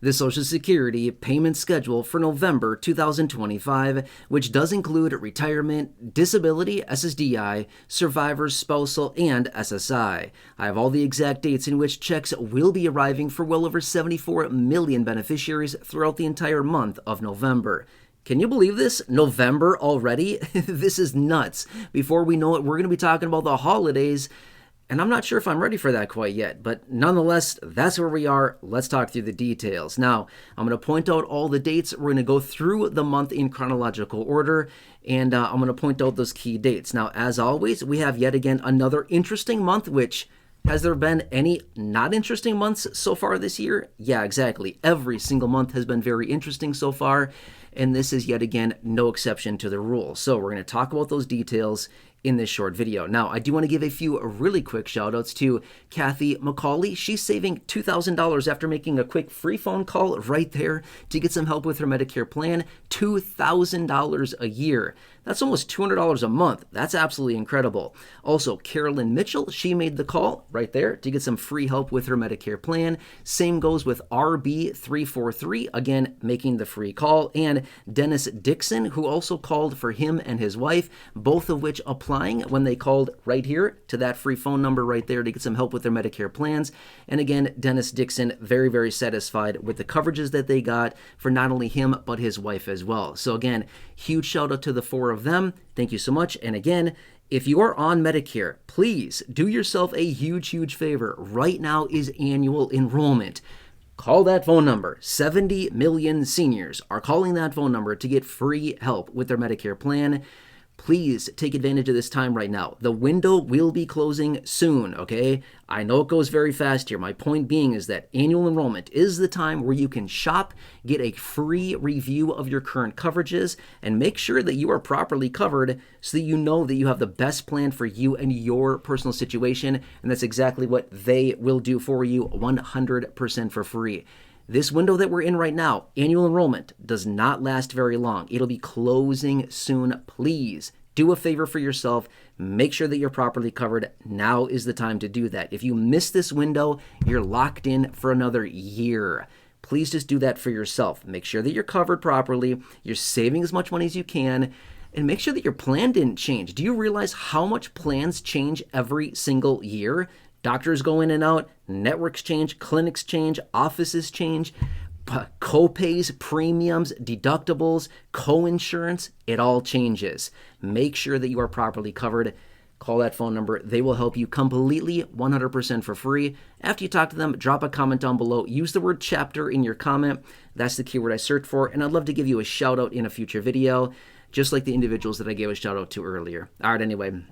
the Social Security payment schedule for November 2025, which does include retirement, disability, SSDI, survivors, spousal, and SSI. I have all the exact dates in which checks will be arriving for well over 74 million beneficiaries throughout the entire month of November. Can you believe this? November already? This is nuts. Before we know it, we're going to be talking about the holidays. And I'm not sure if I'm ready for that quite yet, but nonetheless, that's where we are. Let's talk through the details. Now, I'm going to point out all the dates. We're going to go through the month in chronological order, and I'm going to point out those key dates. Now, as always, we have yet again another interesting month, which, has there been any not interesting months so far this year? Yeah, exactly. Every single month has been very interesting so far, and this is yet again no exception to the rule. So we're going to talk about those details in this short video. Now, I do want to give a few really quick shout outs to Kathy McCauley. She's saving $2,000 after making a quick free phone call right there to get some help with her Medicare plan. $2,000 a year. That's almost $200 a month. That's absolutely incredible. Also, Carolyn Mitchell, she made the call right there to get some free help with her Medicare plan. Same goes with RB343, again, making the free call. And Dennis Dixon, who also called for him and his wife, both of which applying when they called right here to that free phone number right there to get some help with their Medicare plans. And again, Dennis Dixon, very, very satisfied with the coverages that they got for not only him, but his wife as well. So again, huge shout out to the four of them. Thank you so much. And again, if you are on Medicare, please do yourself a huge, huge favor. Right now is annual enrollment. Call that phone number. 70 million seniors are calling that phone number to get free help with their Medicare plan. Please take advantage of this time right now. The window will be closing soon, okay? I know it goes very fast here. My point being is that annual enrollment is the time where you can shop, get a free review of your current coverages, and make sure that you are properly covered so that you know that you have the best plan for you and your personal situation, and that's exactly what they will do for you 100% for free. This window that we're in right now, annual enrollment, does not last very long. It'll be closing soon. Please do a favor for yourself. Make sure that you're properly covered. Now is the time to do that. If you miss this window, you're locked in for another year. Please just do that for yourself. Make sure that you're covered properly. You're saving as much money as you can. And make sure that your plan didn't change. Do you realize how much plans change every single year? Doctors go in and out, networks change, clinics change, offices change, co-pays, premiums, deductibles, co-insurance, it all changes. Make sure that you are properly covered. Call that phone number. They will help you completely 100% for free. After you talk to them, drop a comment down below. Use the word chapter in your comment. That's the keyword I search for, and I'd love to give you a shout out in a future video, just like the individuals that I gave a shout out to earlier. All right, anyway.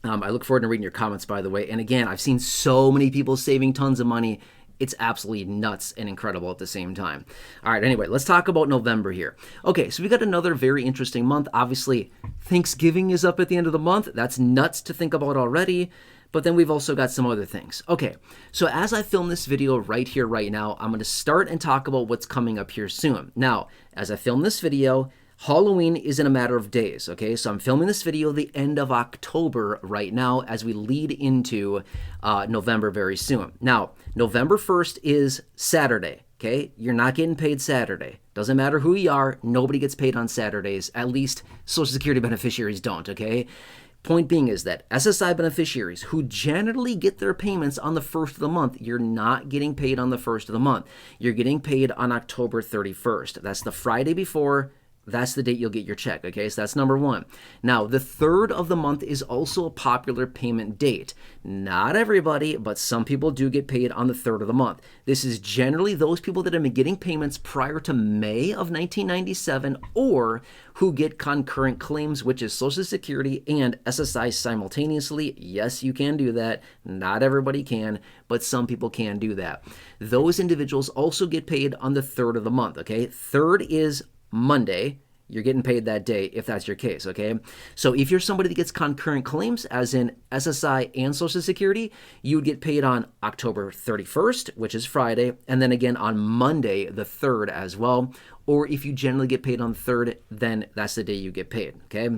I look forward to reading your comments, by the way. And again, I've seen so many people saving tons of money. It's absolutely nuts and incredible at the same time. All right, anyway, let's talk about November here. Okay, so we got another very interesting month. Obviously, Thanksgiving is up at the end of the month. That's nuts to think about already. But then we've also got some other things. Okay, so as I film this video right here, right now, I'm going to start and talk about what's coming up here soon. Now, as I film this video, Halloween is in a matter of days, okay? So I'm filming this video the end of October right now as we lead into November very soon. Now, November 1st is Saturday, okay? You're not getting paid Saturday. Doesn't matter who you are, nobody gets paid on Saturdays. At least Social Security beneficiaries don't, okay? Point being is that SSI beneficiaries who generally get their payments on the 1st of the month, you're not getting paid on the 1st of the month. You're getting paid on October 31st. That's the Friday before. That's the date you'll get your check, okay? So that's number one. Now, the 3rd of the month is also a popular payment date. Not everybody, but some people do get paid on the 3rd of the month. This is generally those people that have been getting payments prior to May of 1997 or who get concurrent claims, which is Social Security and SSI simultaneously. Yes, you can do that. Not everybody can, but some people can do that. Those individuals also get paid on the 3rd of the month, okay? 3rd is Monday. You're getting paid that day if that's your case, okay? So if you're somebody that gets concurrent claims, as in SSI and Social Security, you would get paid on October 31st, which is Friday, and then again on Monday, the 3rd as well. Or if you generally get paid on the 3rd, then that's the day you get paid, okay?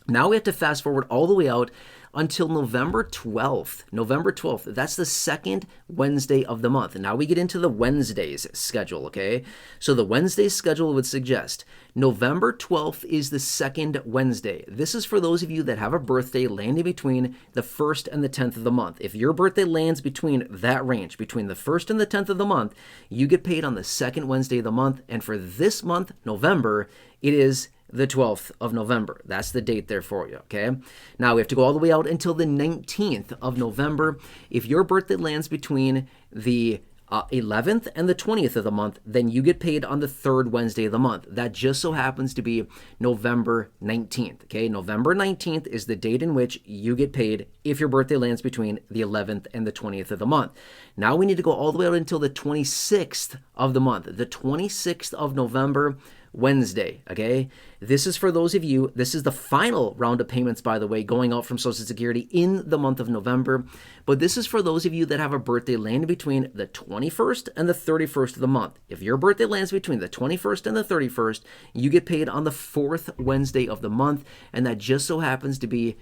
Now we have to fast forward all the way out until November 12th. November 12th, that's the second Wednesday of the month. And now we get into the Wednesdays schedule, okay? So the Wednesday schedule would suggest November 12th is the second Wednesday. This is for those of you that have a birthday landing between the 1st and the 10th of the month. If your birthday lands between that range, between the 1st and the 10th of the month, you get paid on the second Wednesday of the month. And for this month, November, it is the 12th of November. That's the date there for you, okay? Now, we have to go all the way out until the 19th of November. If your birthday lands between the 11th and the 20th of the month, then you get paid on the third Wednesday of the month. That just so happens to be November 19th, okay? November 19th is the date in which you get paid if your birthday lands between the 11th and the 20th of the month. Now we need to go all the way out until the 26th of the month. The 26th of November, Wednesday, okay? This is for those of you, this is the final round of payments, by the way, going out from Social Security in the month of November. But this is for those of you that have a birthday landing between the 21st and the 31st of the month. If your birthday lands between the 21st and the 31st, you get paid on the fourth Wednesday of the month, and that just so happens to be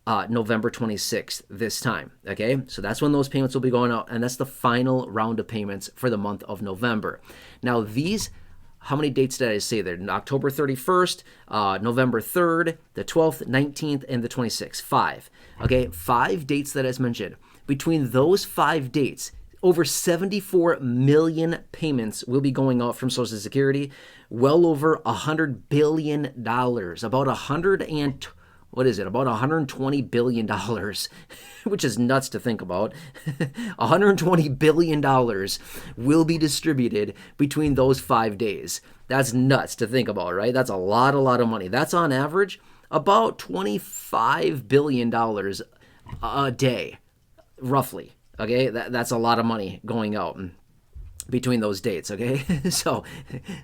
November 26th this time, okay? So that's when those payments will be going out, and that's the final round of payments for the month of November. Now, these, how many dates did I say there? October 31st, November 3rd, the 12th, 19th, and the 26th. 5. Okay, 5 dates that I mentioned. Between those 5 dates, over 74 million payments will be going out from Social Security. Well over $100 billion. About $120 billion, which is nuts to think about. $120 billion will be distributed between those 5 days. That's nuts to think about, right? That's a lot of money. That's on average about $25 billion a day, roughly. Okay, that's a lot of money going out between those dates, okay? So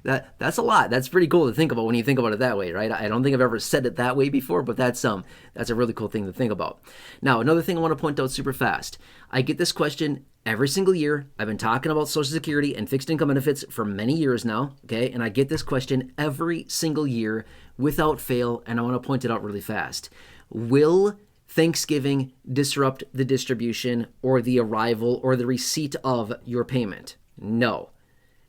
that's a lot. That's pretty cool to think about when you think about it that way, right? I don't think I've ever said it that way before, but that's a really cool thing to think about. Now, another thing I want to point out super fast. I get this question every single year. I've been talking about Social Security and fixed income benefits for many years now, okay? And I get this question every single year without fail, and I want to point it out really fast. Will Thanksgiving disrupt the distribution or the arrival or the receipt of your payment? No.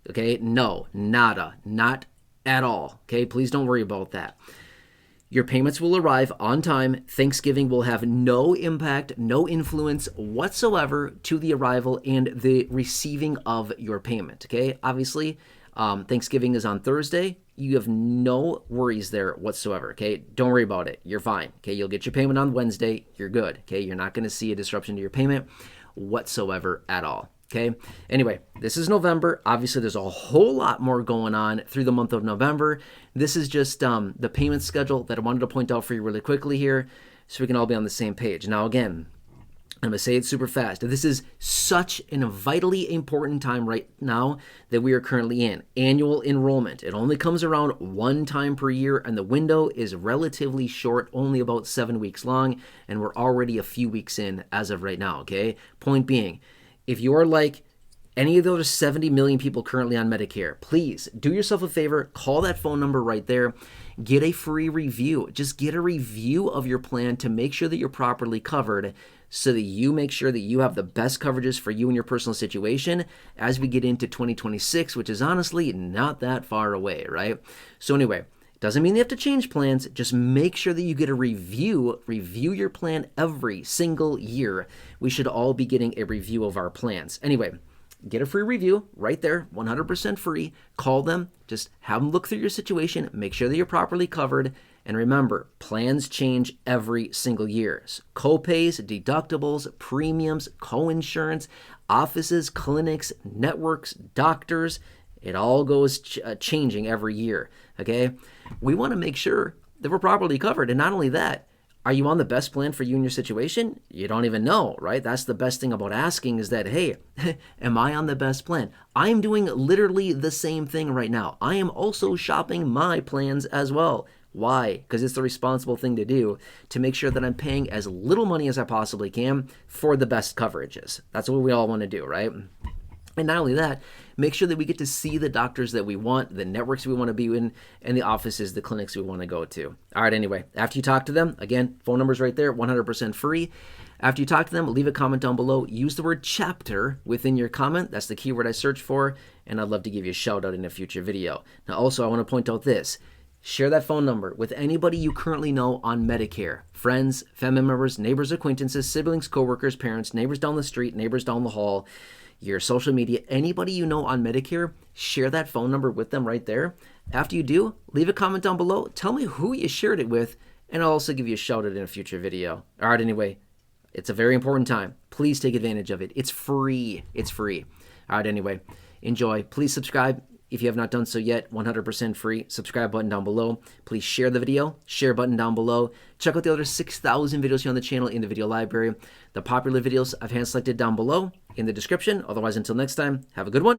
Okay? No. Nada. Not at all. Okay? Please don't worry about that. Your payments will arrive on time. Thanksgiving will have no impact, no influence whatsoever to the arrival and the receiving of your payment. Okay? Obviously, Thanksgiving is on Thursday. You have no worries there whatsoever, okay? Don't worry about it. You're fine, okay? You'll get your payment on Wednesday. You're good, okay? You're not going to see a disruption to your payment whatsoever at all, okay? Anyway, this is November. Obviously, there's a whole lot more going on through the month of November. This is just the payment schedule that I wanted to point out for you really quickly here so we can all be on the same page. Now, again, I'm going to say it super fast. This is such a vitally important time right now that we are currently in. Annual enrollment. It only comes around one time per year, and the window is relatively short, only about 7 weeks long, and we're already a few weeks in as of right now, okay? Point being, if you are like any of those 70 million people currently on Medicare, please do yourself a favor, call that phone number right there, get a free review. Just get a review of your plan to make sure that you're properly covered, so that you make sure that you have the best coverages for you and your personal situation as we get into 2026, which is honestly not that far away, right? So anyway, doesn't mean you have to change plans. Just make sure that you get a review your plan every single year. We should all be getting a review of our plans. Anyway, get a free review right there, 100% free. Call them, just have them look through your situation, make sure that you're properly covered. And remember, plans change every single year. Co-pays, deductibles, premiums, co-insurance, offices, clinics, networks, doctors, it all goes changing every year, okay? We want to make sure that we're properly covered. And not only that, are you on the best plan for you and your situation? You don't even know, right? That's the best thing about asking is that, hey, am I on the best plan? I'm doing literally the same thing right now. I am also shopping my plans as well. Why? Because it's the responsible thing to do to make sure that I'm paying as little money as I possibly can for the best coverages. That's what we all want to do, right? And not only that, make sure that we get to see the doctors that we want, the networks we want to be in, and the offices, the clinics we want to go to. All right, anyway, after you talk to them, again, phone number's right there, 100% free. After you talk to them, leave a comment down below. Use the word chapter within your comment. That's the keyword I search for, and I'd love to give you a shout out in a future video. Now, also, I want to point out this. Share that phone number with anybody you currently know on Medicare. Friends, family members, neighbors, acquaintances, siblings, coworkers, parents, neighbors down the street, neighbors down the hall, your social media, anybody you know on Medicare, share that phone number with them right there. After you do, leave a comment down below. Tell me who you shared it with, and I'll also give you a shout out in a future video. All right, anyway. It's a very important time. Please take advantage of it. It's free. It's free. All right, anyway, enjoy. Please subscribe if you have not done so yet. 100% free. Subscribe button down below. Please share the video. Share button down below. Check out the other 6,000 videos here on the channel in the video library. The popular videos I've hand selected down below in the description. Otherwise, until next time, have a good one.